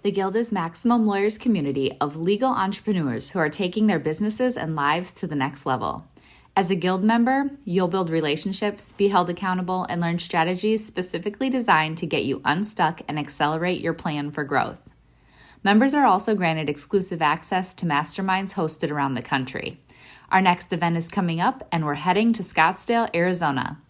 The Guild is Maximum Lawyers' community of legal entrepreneurs who are taking their businesses and lives to the next level. As a Guild member, you'll build relationships, be held accountable, and learn strategies specifically designed to get you unstuck and accelerate your plan for growth. Members are also granted exclusive access to masterminds hosted around the country. Our next event is coming up, and we're heading to Scottsdale, Arizona.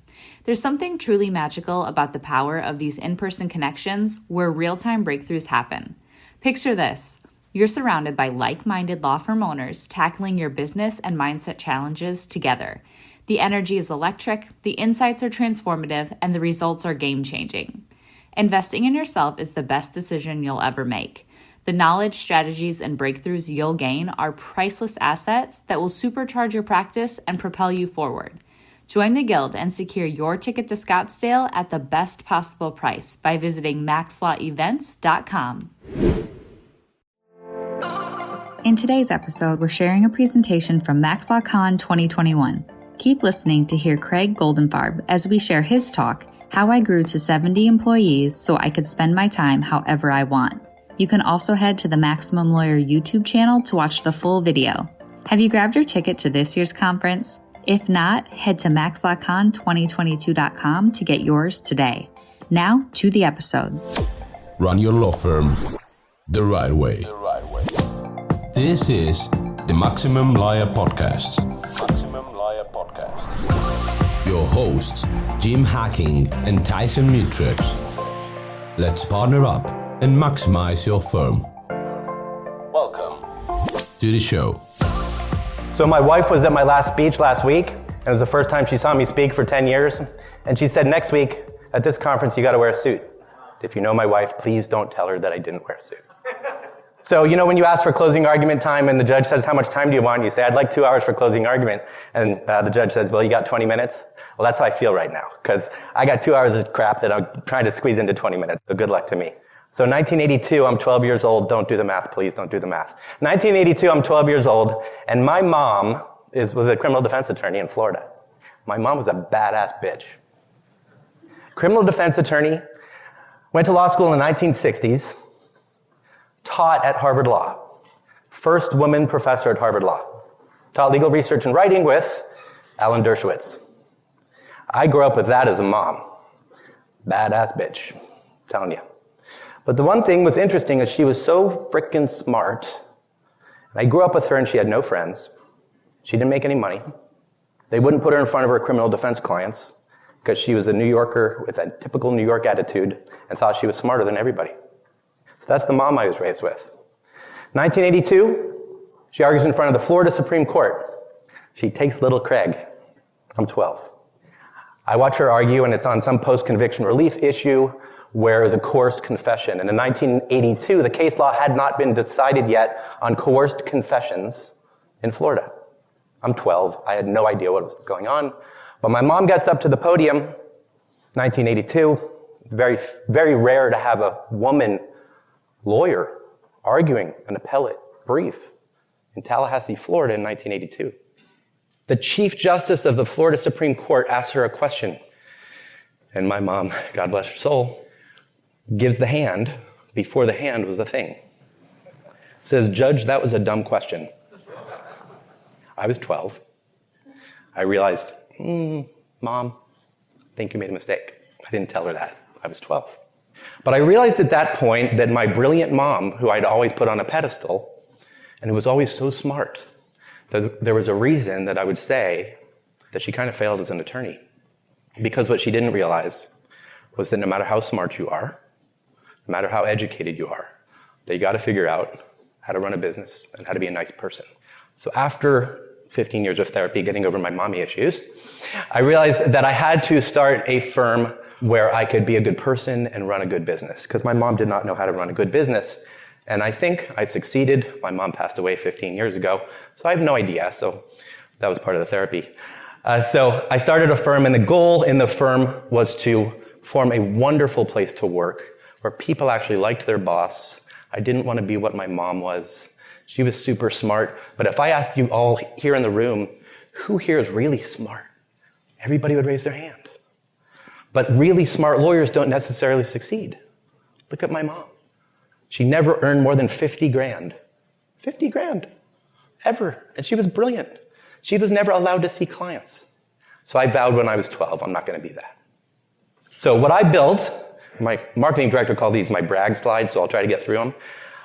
There's something truly magical about the power of these in-person connections where real-time breakthroughs happen. Picture this. You're surrounded by like-minded law firm owners tackling your business and mindset challenges together. The energy is electric, the insights are transformative, and the results are game-changing. Investing in yourself is the best decision you'll ever make. The knowledge, strategies, and breakthroughs you'll gain are priceless assets that will supercharge your practice and propel you forward. Join the Guild and secure your ticket to Scottsdale at the best possible price by visiting maxlawevents.com. In today's episode, we're sharing a presentation from MaxLawCon 2021. Keep listening to hear Craig Goldenfarb as we share his talk, How I Grew to 70 Employees So I Could Spend My Time However I Want. You can also head to the Maximum Lawyer YouTube channel to watch the full video. Have you grabbed your ticket to this year's conference? If not, head to maxlawcon2022.com to get yours today. Now, to the episode. Run your law firm the right way. This is the Maximum Lawyer Podcast. Your hosts, Jim Hacking and Tyson Mutrux. Let's partner up and maximize your firm. Welcome to the show. So my wife was at my last speech last week, and it was the first time she saw me speak for 10 years. And she said, next week at this conference, you got to wear a suit. If you know my wife, please don't tell her that I didn't wear a suit. So, when you ask for closing argument time and the judge says, how much time do you want? You say, I'd like 2 hours for closing argument. And the judge says, well, you got 20 minutes? Well, that's how I feel right now, because I got 2 hours of crap that I'm trying to squeeze into 20 minutes. So good luck to me. So 1982, I'm 12 years old. Don't do the math, please. Don't do the math. 1982, I'm 12 years old, and my mom was a criminal defense attorney in Florida. My mom was a badass bitch. Criminal defense attorney, went to law school in the 1960s, taught at Harvard Law. First woman professor at Harvard Law. Taught legal research and writing with Alan Dershowitz. I grew up with that as a mom. Badass bitch, I'm telling you. But the one thing was interesting is she was so frickin' smart. I grew up with her and she had no friends. She didn't make any money. They wouldn't put her in front of her criminal defense clients because she was a New Yorker with a typical New York attitude and thought she was smarter than everybody. So that's the mom I was raised with. 1982, she argues in front of the Florida Supreme Court. She takes little Craig. I'm 12. I watch her argue, and it's on some post-conviction relief issue where it was a coerced confession. And in 1982, the case law had not been decided yet on coerced confessions in Florida. I'm 12. I had no idea what was going on. But my mom gets up to the podium, 1982. Very, very rare to have a woman lawyer arguing an appellate brief in Tallahassee, Florida in 1982. The Chief Justice of the Florida Supreme Court asks her a question. And my mom, God bless her soul, gives the hand before the hand was a thing. Says, Judge, that was a dumb question. I was 12. I realized, Mom, I think you made a mistake. I didn't tell her that. I was 12. But I realized at that point that my brilliant mom, who I'd always put on a pedestal, and who was always so smart, that there was a reason that I would say that she kind of failed as an attorney. Because what she didn't realize was that no matter how smart you are, no matter how educated you are, that you got to figure out how to run a business and how to be a nice person. So after 15 years of therapy, getting over my mommy issues, I realized that I had to start a firm where I could be a good person and run a good business, because my mom did not know how to run a good business. And I think I succeeded. My mom passed away 15 years ago, so I have no idea. So that was part of the therapy. So I started a firm, and the goal in the firm was to form a wonderful place to work where people actually liked their boss. I didn't want to be what my mom was. She was super smart. But if I asked you all here in the room, who here is really smart? Everybody would raise their hand. But really smart lawyers don't necessarily succeed. Look at my mom. She never earned more than 50 grand. 50 grand, ever. And she was brilliant. She was never allowed to see clients. So I vowed when I was 12, I'm not going to be that. So what I built, my marketing director called these my brag slides, so I'll try to get through them.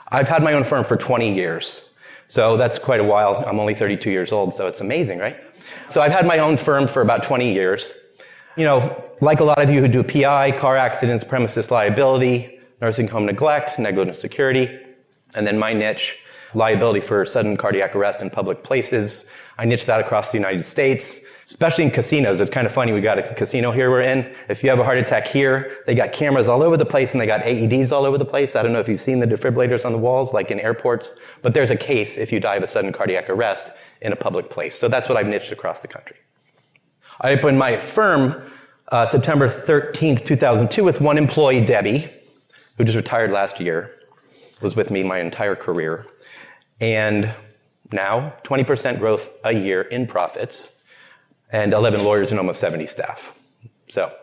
I've had my own firm for 20 years. So that's quite a while. I'm only 32 years old, so it's amazing, right? So I've had my own firm for about 20 years. You know, like a lot of you who do PI, car accidents, premises liability, nursing home neglect, negligent security, and then my niche, liability for sudden cardiac arrest in public places. I niche that across the United States, especially in casinos. It's kind of funny, we got a casino here we're in. If you have a heart attack here, they got cameras all over the place and they got AEDs all over the place. I don't know if you've seen the defibrillators on the walls, like in airports, but there's a case if you die of a sudden cardiac arrest in a public place. So that's what I've niched across the country. I opened my firm September 13th, 2002 with one employee, Debbie, who just retired last year, was with me my entire career. And now, 20% growth a year in profits, and 11 lawyers and almost 70 staff. So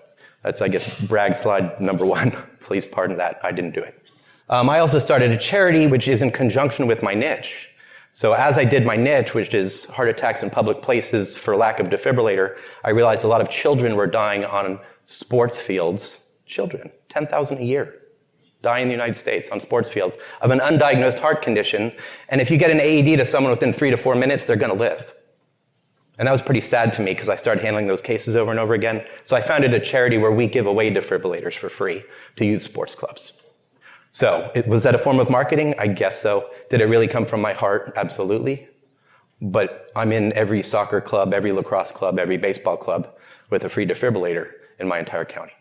that's, I guess, brag slide number one. Please pardon that, I didn't do it. I also started a charity which is in conjunction with my niche. So as I did my niche, which is heart attacks in public places for lack of defibrillator, I realized a lot of children were dying on sports fields. Children, 10,000 a year. Die in the United States on sports fields of an undiagnosed heart condition. And if you get an AED to someone within 3 to 4 minutes, they're going to live. And that was pretty sad to me because I started handling those cases over and over again. So I founded a charity where we give away defibrillators for free to youth sports clubs. So was that a form of marketing? I guess so. Did it really come from my heart? Absolutely. But I'm in every soccer club, every lacrosse club, every baseball club with a free defibrillator in my entire county.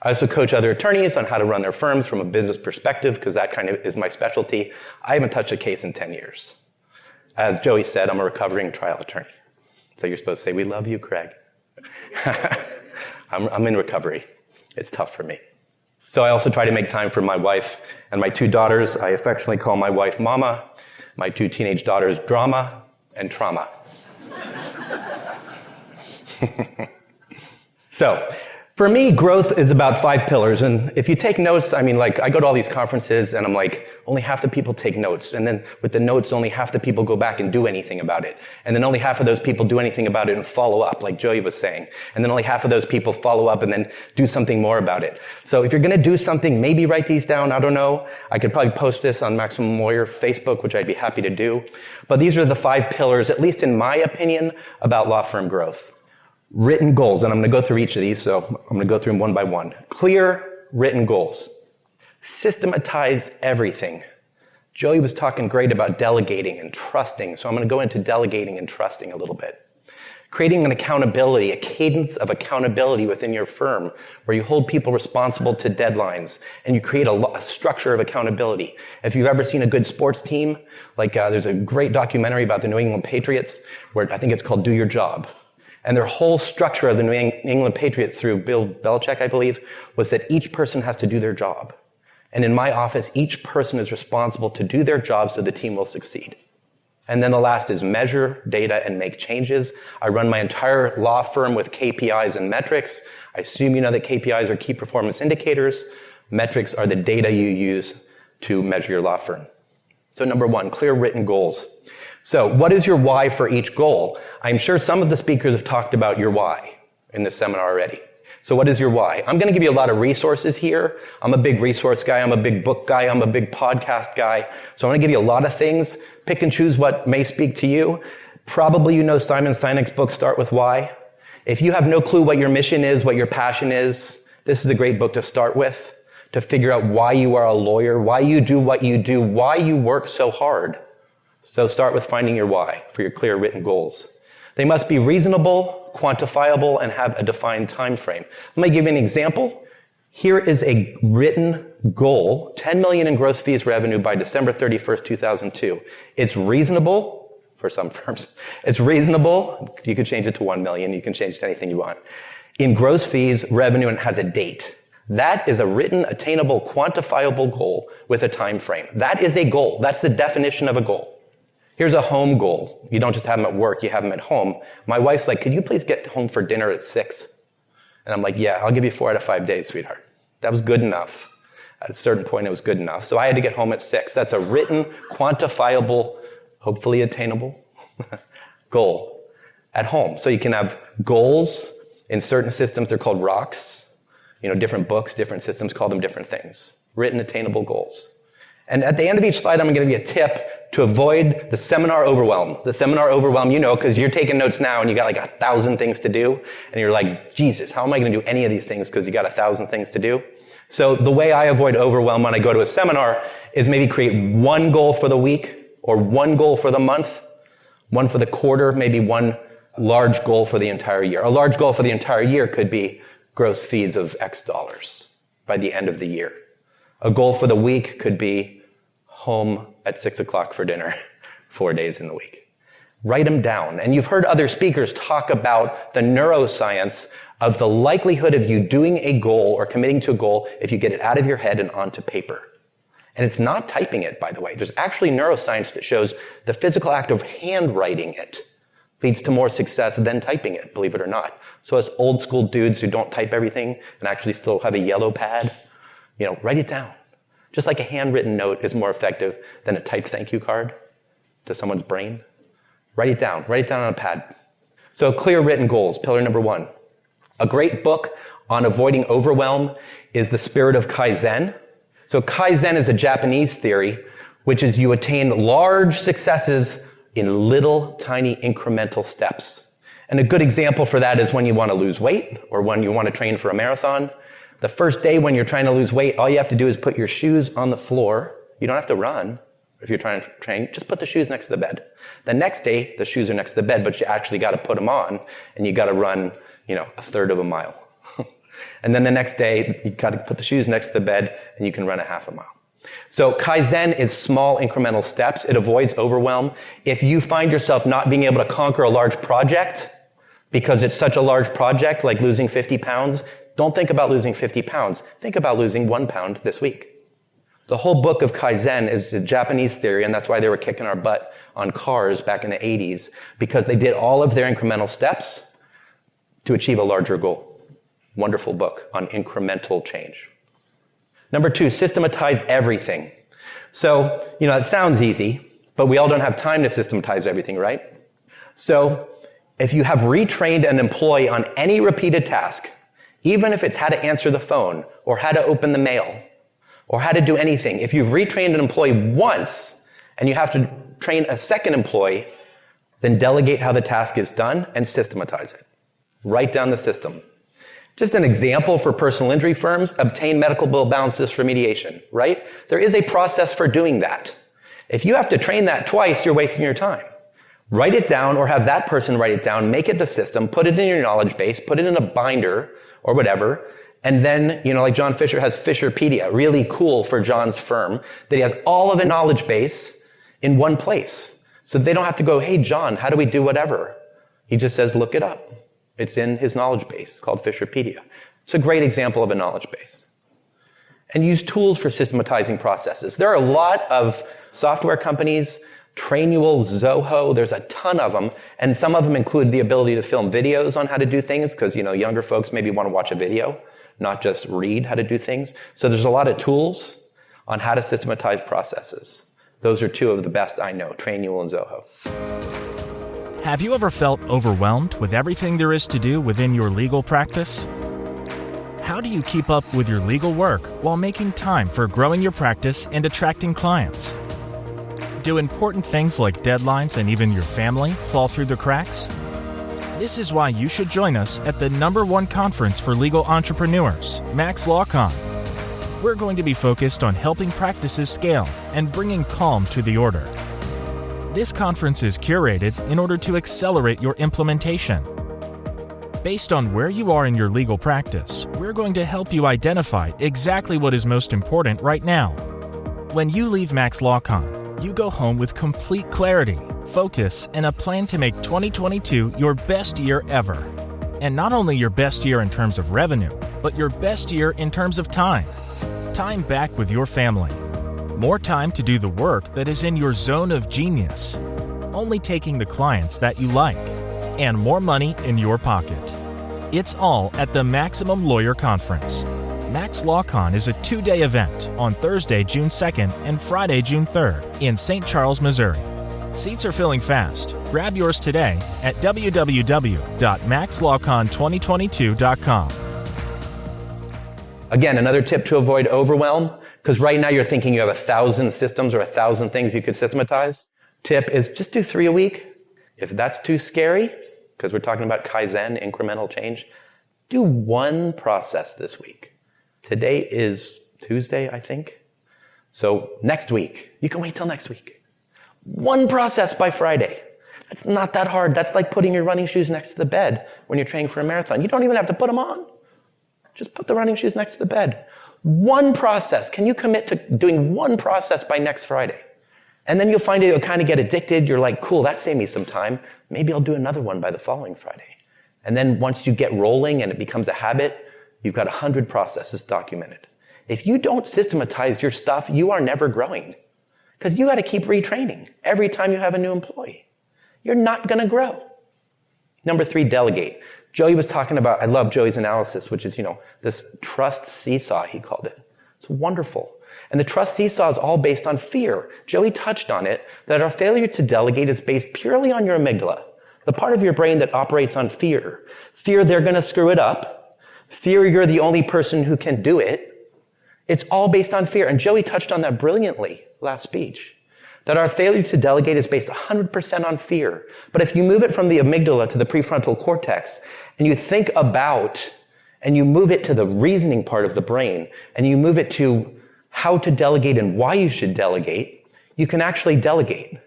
I also coach other attorneys on how to run their firms from a business perspective because that kind of is my specialty. I haven't touched a case in 10 years. As Joey said, I'm a recovering trial attorney. So you're supposed to say, we love you, Craig. I'm in recovery. It's tough for me. So I also try to make time for my wife and my 2 daughters. I affectionately call my wife Mama, my 2 teenage daughters Drama and Trauma. So, for me, growth is about 5 pillars. And if you take notes, I mean, like, I go to all these conferences and I'm like, only half the people take notes. And then with the notes, only half the people go back and do anything about it. And then only half of those people do anything about it and follow up, like Joey was saying. And then only half of those people follow up and then do something more about it. So if you're going to do something, maybe write these down. I don't know. I could probably post this on Maximum Lawyer Facebook, which I'd be happy to do. But these are the 5 pillars, at least in my opinion, about law firm growth. Written goals, and I'm going to go through each of these, so I'm going to go through them one by one. Clear written goals. Systematize everything. Joey was talking great about delegating and trusting, so I'm going to go into delegating and trusting a little bit. Creating an accountability, a cadence of accountability within your firm where you hold people responsible to deadlines and you create a structure of accountability. If you've ever seen a good sports team, like there's a great documentary about the New England Patriots where I think it's called Do Your Job. And their whole structure of the New England Patriots through Bill Belichick, I believe, was that each person has to do their job. And in my office, each person is responsible to do their job so the team will succeed. And then the last is measure data and make changes. I run my entire law firm with KPIs and metrics. I assume you know that KPIs are key performance indicators. Metrics are the data you use to measure your law firm. So number 1, clear written goals. So what is your why for each goal? I'm sure some of the speakers have talked about your why in this seminar already. So what is your why? I'm going to give you a lot of resources here. I'm a big resource guy. I'm a big book guy. I'm a big podcast guy. So I'm going to give you a lot of things. Pick and choose what may speak to you. Probably you know Simon Sinek's book, Start With Why. If you have no clue what your mission is, what your passion is, this is a great book to start with, to figure out why you are a lawyer, why you do what you do, why you work so hard. So start with finding your why for your clear written goals. They must be reasonable, quantifiable, and have a defined time frame. Let me give you an example. Here is a written goal, 10 million in gross fees revenue by December 31st, 2002. It's reasonable for some firms. It's reasonable. You could change it to 1 million. You can change it to anything you want. In gross fees revenue, and it has a date. That is a written, attainable, quantifiable goal with a time frame. That is a goal. That's the definition of a goal. Here's a home goal. You don't just have them at work, you have them at home. My wife's like, could you please get home for dinner at 6? And I'm like, yeah, I'll give you 4 out of 5 days, sweetheart. That was good enough. At a certain point, it was good enough. So I had to get home at 6. That's a written, quantifiable, hopefully attainable goal at home. So you can have goals in certain systems. They're called rocks. Different books, different systems call them different things. Written, attainable goals. And at the end of each slide, I'm going to give you a tip to avoid the seminar overwhelm. The seminar overwhelm, because you're taking notes now and you got like 1,000 things to do. And you're like, Jesus, how am I going to do any of these things because you got 1,000 things to do? So the way I avoid overwhelm when I go to a seminar is maybe create one goal for the week or one goal for the month, one for the quarter, maybe one large goal for the entire year. A large goal for the entire year could be gross fees of X dollars by the end of the year. A goal for the week could be home at 6 o'clock for dinner 4 days in the week. Write them down. And you've heard other speakers talk about the neuroscience of the likelihood of you doing a goal or committing to a goal if you get it out of your head and onto paper. And it's not typing it, by the way. There's actually neuroscience that shows the physical act of handwriting it leads to more success than typing it, believe it or not. So as old school dudes who don't type everything and actually still have a yellow pad, write it down. Just like a handwritten note is more effective than a typed thank you card to someone's brain. Write it down. Write it down on a pad. So clear written goals, pillar number 1. A great book on avoiding overwhelm is The Spirit of Kaizen. So Kaizen is a Japanese theory, which is you attain large successes in little, tiny, incremental steps. And a good example for that is when you want to lose weight or when you want to train for a marathon. The first day when you're trying to lose weight, all you have to do is put your shoes on the floor. You don't have to run. If you're trying to train, just put the shoes next to the bed. The next day, the shoes are next to the bed, but you actually got to put them on, and you got to run, a third of a mile. And then the next day, you got to put the shoes next to the bed, and you can run a half a mile. So Kaizen is small incremental steps. It avoids overwhelm. If you find yourself not being able to conquer a large project because it's such a large project, like losing 50 pounds, don't think about losing 50 pounds. Think about losing 1 pound this week. The whole book of Kaizen is a Japanese theory, and that's why they were kicking our butt on cars back in the 80s, because they did all of their incremental steps to achieve a larger goal. Wonderful book on incremental change. Number 2, systematize everything. So, it sounds easy, but we all don't have time to systematize everything, right? So, if you have retrained an employee on any repeated task, even if it's how to answer the phone, or how to open the mail, or how to do anything, if you've retrained an employee once, and you have to train a second employee, then delegate how the task is done and systematize it. Write down the system. Just an example for personal injury firms, obtain medical bill balances for mediation, right? There is a process for doing that. If you have to train that twice, you're wasting your time. Write it down or have that person write it down, make it the system, put it in your knowledge base, put it in a binder or whatever, and then, like John Fisher has Fisherpedia, really cool for John's firm, that he has all of the knowledge base in one place. So they don't have to go, hey, John, how do we do whatever? He just says, look it up. It's in his knowledge base called Fisherpedia. It's a great example of a knowledge base. And use tools for systematizing processes. There are a lot of software companies, Trainual, Zoho, there's a ton of them, and some of them include the ability to film videos on how to do things, because, younger folks maybe want to watch a video, not just read how to do things. So there's a lot of tools on how to systematize processes. Those are 2 of the best I know, Trainual and Zoho. Have you ever felt overwhelmed with everything there is to do within your legal practice? How do you keep up with your legal work while making time for growing your practice and attracting clients? Do important things like deadlines and even your family fall through the cracks? This is why you should join us at the #1 conference for legal entrepreneurs, Max LawCon. We're going to be focused on helping practices scale and bringing calm to the order. This conference is curated in order to accelerate your implementation. Based on where you are in your legal practice, we're going to help you identify exactly what is most important right now. When you leave Max LawCon, you go home with complete clarity, focus, and a plan to make 2022 your best year ever. And not only your best year in terms of revenue, but your best year in terms of time. Time back with your family. More time to do the work that is in your zone of genius. Only taking the clients that you like. And more money in your pocket. It's all at the Maximum Lawyer Conference. Max LawCon is a 2-day event on Thursday, June 2nd and Friday, June 3rd in St. Charles, Missouri. Seats are filling fast. Grab yours today at www.maxlawcon2022.com. Again, another tip to avoid overwhelm, because right now you're thinking you have 1,000 systems or 1,000 things you could systematize. Tip is just do 3 a week. If that's too scary, because we're talking about Kaizen, incremental change, do 1 process this week. Today is Tuesday, I think. So next week, you can wait till next week. 1 process by Friday. That's not that hard. That's like putting your running shoes next to the bed when you're training for a marathon. You don't even have to put them on. Just put the running shoes next to the bed. 1 process. Can you commit to doing 1 process by next Friday? And then you'll find you'll kind of get addicted. You're like, cool, that saved me some time. Maybe I'll do another one by the following Friday. And then once you get rolling and it becomes a habit, you've got 100 processes documented. If you don't systematize your stuff, you are never growing. Because you got to keep retraining every time you have a new employee. You're not going to grow. Number 3, delegate. Joey was talking about, I love Joey's analysis, which is, this trust seesaw, he called it. It's wonderful. And the trust seesaw is all based on fear. Joey touched on it, that our failure to delegate is based purely on your amygdala, the part of your brain that operates on fear. Fear they're going to screw it up. Fear you're the only person who can do it. It's all based on fear. And Joey touched on that brilliantly last speech, that our failure to delegate is based 100% on fear. But if you move it from the amygdala to the prefrontal cortex, and you think about, and you move it to the reasoning part of the brain, and you move it to how to delegate and why you should delegate, you can actually delegate.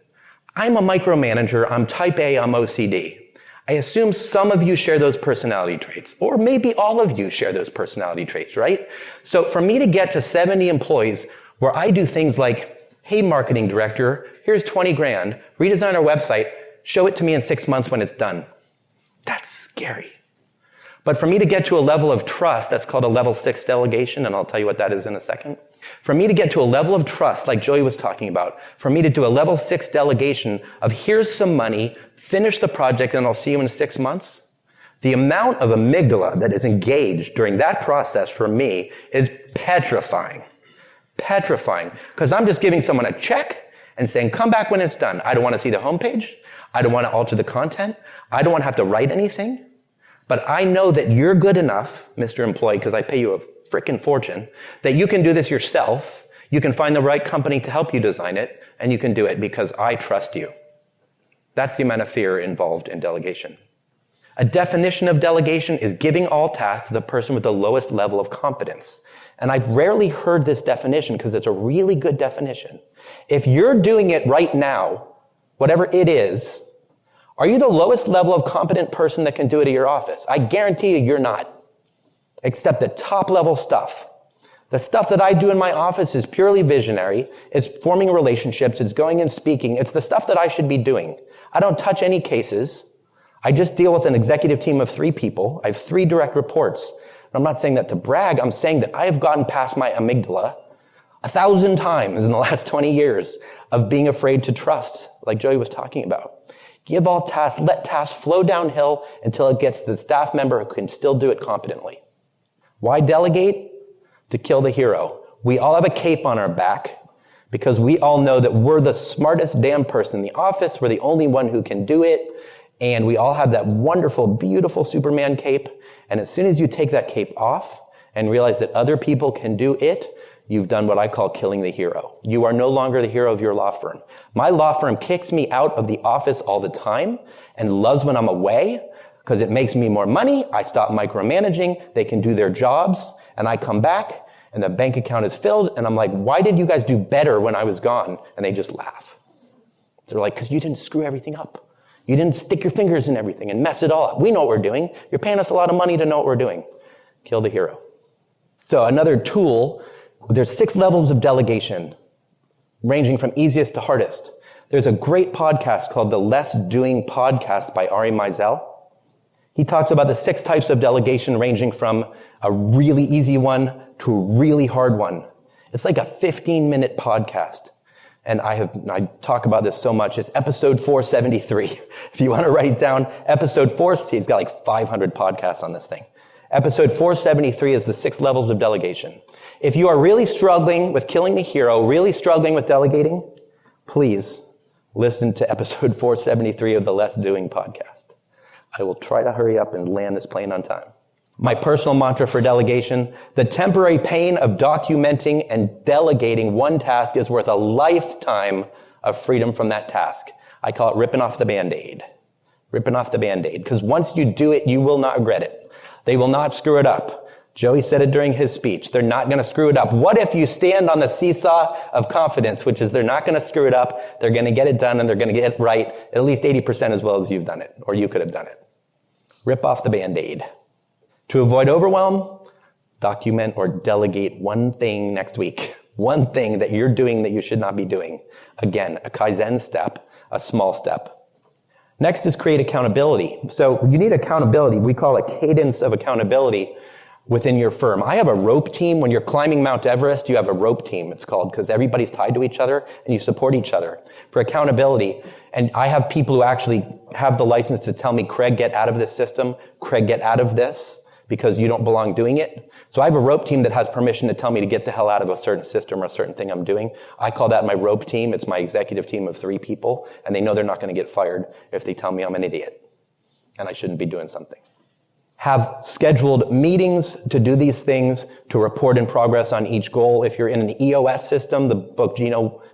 I'm a micromanager, I'm type A, I'm OCD. I assume some of you share those personality traits, or maybe all of you share those personality traits, right? So for me to get to 70 employees where I do things like, hey, marketing director, here's 20 grand, redesign our website, show it to me in 6 months when it's done. That's scary. But for me to get to a level of trust, that's called a level 6 delegation, and I'll tell you what that is in a second. For me to get to a level of trust, like Joey was talking about, for me to do a level 6 delegation of here's some money, finish the project, and I'll see you in 6 months, the amount of amygdala that is engaged during that process for me is petrifying. Petrifying. Because I'm just giving someone a check and saying, come back when it's done. I don't want to see the homepage. I don't want to alter the content. I don't want to have to write anything. But I know that you're good enough, Mr. Employee, because I pay you a frickin' fortune, that you can do this yourself. You can find the right company to help you design it, and you can do it because I trust you. That's the amount of fear involved in delegation. A definition of delegation is giving all tasks to the person with the lowest level of competence. And I've rarely heard this definition because it's a really good definition. If you're doing it right now, whatever it is, are you the lowest level of competent person that can do it at your office? I guarantee you you're not. Except the top level stuff. The stuff that I do in my office is purely visionary. It's forming relationships. It's going and speaking. It's the stuff that I should be doing. I don't touch any cases. I just deal with an executive team of 3 people. I have 3 direct reports. I'm not saying that to brag. I'm saying that I have gotten past my amygdala 1,000 times in the last 20 years of being afraid to trust, like Joey was talking about. Give all tasks, let tasks flow downhill until it gets to the staff member who can still do it competently. Why delegate? To kill the hero. We all have a cape on our back because we all know that we're the smartest damn person in the office. We're the only one who can do it. And we all have that wonderful, beautiful Superman cape. And as soon as you take that cape off and realize that other people can do it, you've done what I call killing the hero. You are no longer the hero of your law firm. My law firm kicks me out of the office all the time and loves when I'm away because it makes me more money. I stop micromanaging. They can do their jobs. And I come back and the bank account is filled. And I'm like, why did you guys do better when I was gone? And they just laugh. They're like, because you didn't screw everything up. You didn't stick your fingers in everything and mess it all up. We know what we're doing. You're paying us a lot of money to know what we're doing. Kill the hero. So another tool, there's 6 levels of delegation, ranging from easiest to hardest. There's a great podcast called the Less Doing Podcast by Ari Meisel. He talks about the 6 types of delegation, ranging from a really easy one to a really hard one. It's like a 15-minute podcast. And I talk about this so much. It's episode 473. If you want to write it down, episode 4, he's got like 500 podcasts on this thing. Episode 473 is the 6 levels of delegation. If you are really struggling with killing the hero, really struggling with delegating, please listen to episode 473 of the Less Doing podcast. I will try to hurry up and land this plane on time. My personal mantra for delegation: the temporary pain of documenting and delegating one task is worth a lifetime of freedom from that task. I call it ripping off the Band-Aid. Ripping off the Band-Aid. Because once you do it, you will not regret it. They will not screw it up. Joey said it during his speech. They're not going to screw it up. What if you stand on the seesaw of confidence, which is they're not going to screw it up, they're going to get it done, and they're going to get it right at least 80% as well as you've done it, or you could have done it. Rip off the Band-Aid. To avoid overwhelm, document or delegate one thing next week. One thing that you're doing that you should not be doing. Again, a Kaizen step, a small step. Next is create accountability. So you need accountability. We call it cadence of accountability within your firm. I have a rope team. When you're climbing Mount Everest, you have a rope team, it's called, because everybody's tied to each other and you support each other for accountability. And I have people who actually have the license to tell me, Craig, get out of this system. Craig, get out of this, because you don't belong doing it. So I have a rope team that has permission to tell me to get the hell out of a certain system or a certain thing I'm doing. I call that my rope team. It's my executive team of 3 people, and they know they're not going to get fired if they tell me I'm an idiot and I shouldn't be doing something. Have scheduled meetings to do these things, to report in progress on each goal. If you're in an EOS system, the book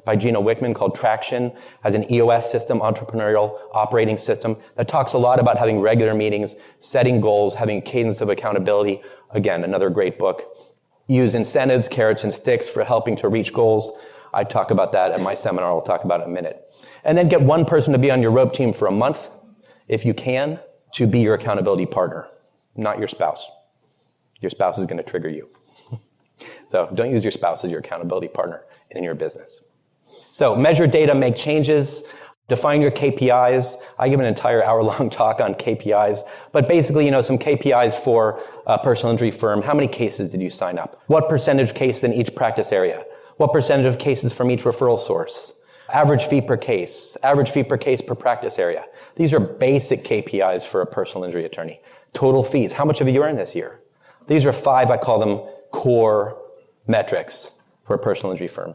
by Gino Wickman called Traction has an EOS system, entrepreneurial operating system, that talks a lot about having regular meetings, setting goals, having a cadence of accountability. Again, another great book. Use incentives, carrots, and sticks for helping to reach goals. I talk about that at my seminar. I'll talk about it in a minute. And then get one person to be on your rope team for a month, if you can, to be your accountability partner. Not your spouse. Your spouse is going to trigger you. So don't use your spouse as your accountability partner in your business. So measure data, make changes, define your KPIs. I give an entire hour-long talk on KPIs, but basically, some KPIs for a personal injury firm. How many cases did you sign up? What percentage of cases in each practice area? What percentage of cases from each referral source? Average fee per case per practice area. These are basic KPIs for a personal injury attorney. Total fees. How much have you earned this year? These are 5, I call them core metrics for a personal injury firm.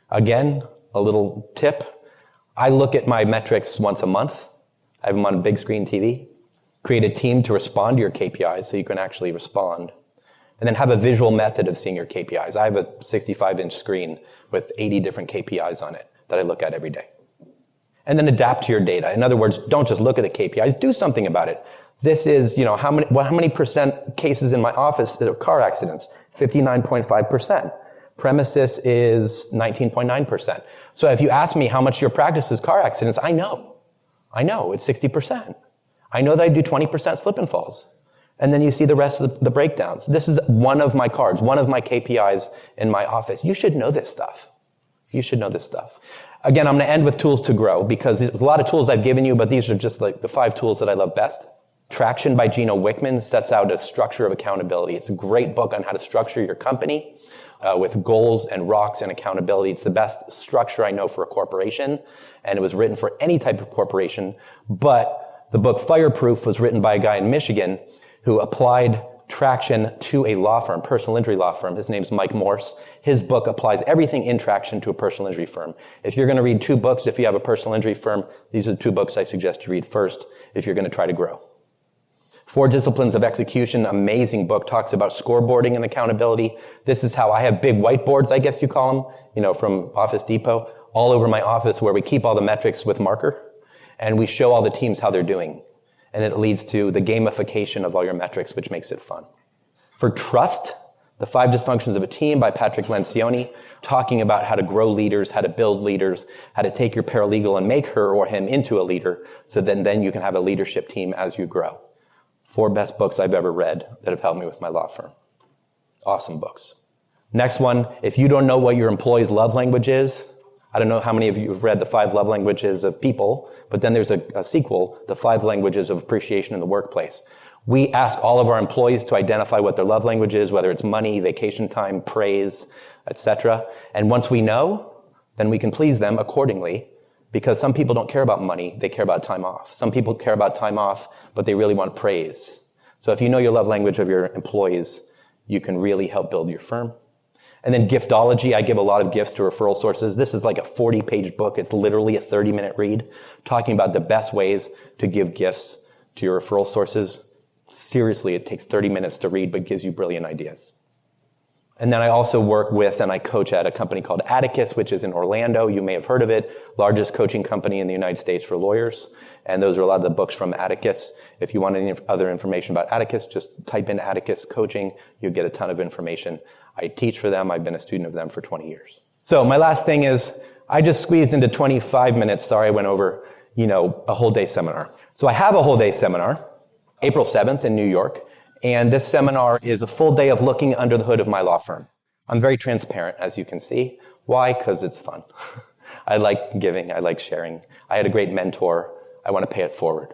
Again, a little tip. I look at my metrics once a month. I have them on a big screen TV. Create a team to respond to your KPIs so you can actually respond. And then have a visual method of seeing your KPIs. I have a 65-inch screen with 80 different KPIs on it that I look at every day. And then adapt to your data. In other words, don't just look at the KPIs, do something about it. This is, how many percent cases in my office that are car accidents? 59.5%. Premises is 19.9%. So if you ask me how much your practice is car accidents, I know. It's 60%. I know that I do 20% slip and falls. And then you see the rest of the breakdowns. This is one of my cards, one of my KPIs in my office. You should know this stuff. Again, I'm going to end with tools to grow, because there's a lot of tools I've given you, but these are just like the 5 tools that I love best. Traction by Gino Wickman sets out a structure of accountability. It's a great book on how to structure your company with goals and rocks and accountability. It's the best structure I know for a corporation, and it was written for any type of corporation. But the book Fireproof was written by a guy in Michigan who applied Traction to a law firm, personal injury law firm. His name's Mike Morse. His book applies everything in Traction to a personal injury firm. If you're going to read 2 books, if you have a personal injury firm, these are the 2 books I suggest you read first if you're going to try to grow. 4 Disciplines of Execution, amazing book, talks about scoreboarding and accountability. This is how I have big whiteboards, I guess you call them, from Office Depot, all over my office, where we keep all the metrics with marker, and we show all the teams how they're doing. And it leads to the gamification of all your metrics, which makes it fun. For Trust, The 5 Dysfunctions of a Team by Patrick Lencioni, talking about how to grow leaders, how to build leaders, how to take your paralegal and make her or him into a leader, so then you can have a leadership team as you grow. 4 best books I've ever read that have helped me with my law firm. Awesome books. Next one, if you don't know what your employee's love language is, I don't know how many of you have read The 5 Love Languages of People, but then there's a sequel, The 5 Languages of Appreciation in the Workplace. We ask all of our employees to identify what their love language is, whether it's money, vacation time, praise, etc. And once we know, then we can please them accordingly, because some people don't care about money, they care about time off. Some people care about time off, but they really want praise. So if you know your love language of your employees, you can really help build your firm. And then giftology, I give a lot of gifts to referral sources. This is like a 40-page book. It's literally a 30-minute read talking about the best ways to give gifts to your referral sources. Seriously, it takes 30 minutes to read, but gives you brilliant ideas. And then I also work with and I coach at a company called Atticus, which is in Orlando. You may have heard of it. Largest coaching company in the United States for lawyers. And those are a lot of the books from Atticus. If you want any other information about Atticus, just type in Atticus coaching. You'll get a ton of information. I teach for them. I've been a student of them for 20 years. So my last thing is I just squeezed into 25 minutes. Sorry, I went over, a whole day seminar. So I have a whole day seminar, April 7th in New York. And this seminar is a full day of looking under the hood of my law firm. I'm very transparent, as you can see. Why? Because it's fun. I like giving. I like sharing. I had a great mentor. I want to pay it forward.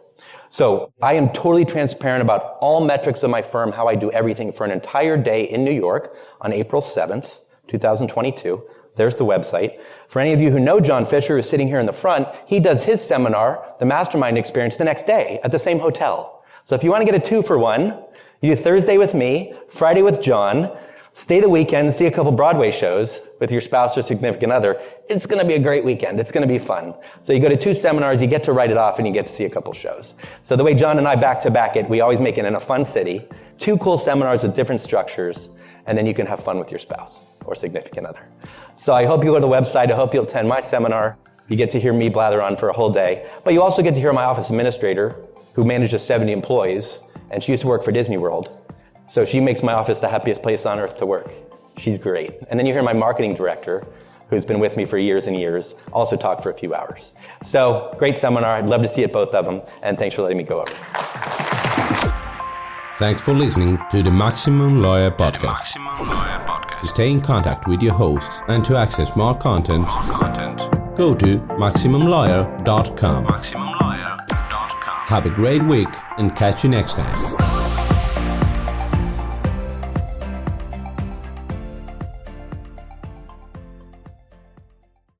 So I am totally transparent about all metrics of my firm, how I do everything for an entire day in New York on April 7th, 2022. There's the website. For any of you who know John Fisher, who's sitting here in the front, he does his seminar, the Mastermind Experience, the next day at the same hotel. So if you want to get a 2-for-1, you do Thursday with me, Friday with John, stay the weekend, see a couple Broadway shows with your spouse or significant other. It's going to be a great weekend. It's going to be fun. So you go to 2 seminars, you get to write it off, and you get to see a couple shows. So the way John and I back-to-back it, we always make it in a fun city, 2 cool seminars with different structures, and then you can have fun with your spouse or significant other. So I hope you go to the website. I hope you'll attend my seminar. You get to hear me blather on for a whole day. But you also get to hear my office administrator, who manages 70 employees, and she used to work for Disney World. So she makes my office the happiest place on earth to work. She's great. And then you hear my marketing director, who's been with me for years and years, also talk for a few hours. So great seminar. I'd love to see it, both of them. And thanks for letting me go over. Thanks for listening to the Maximum Lawyer Podcast. To stay in contact with your hosts and to access more content, go to MaximumLawyer.com. Have a great week and catch you next time.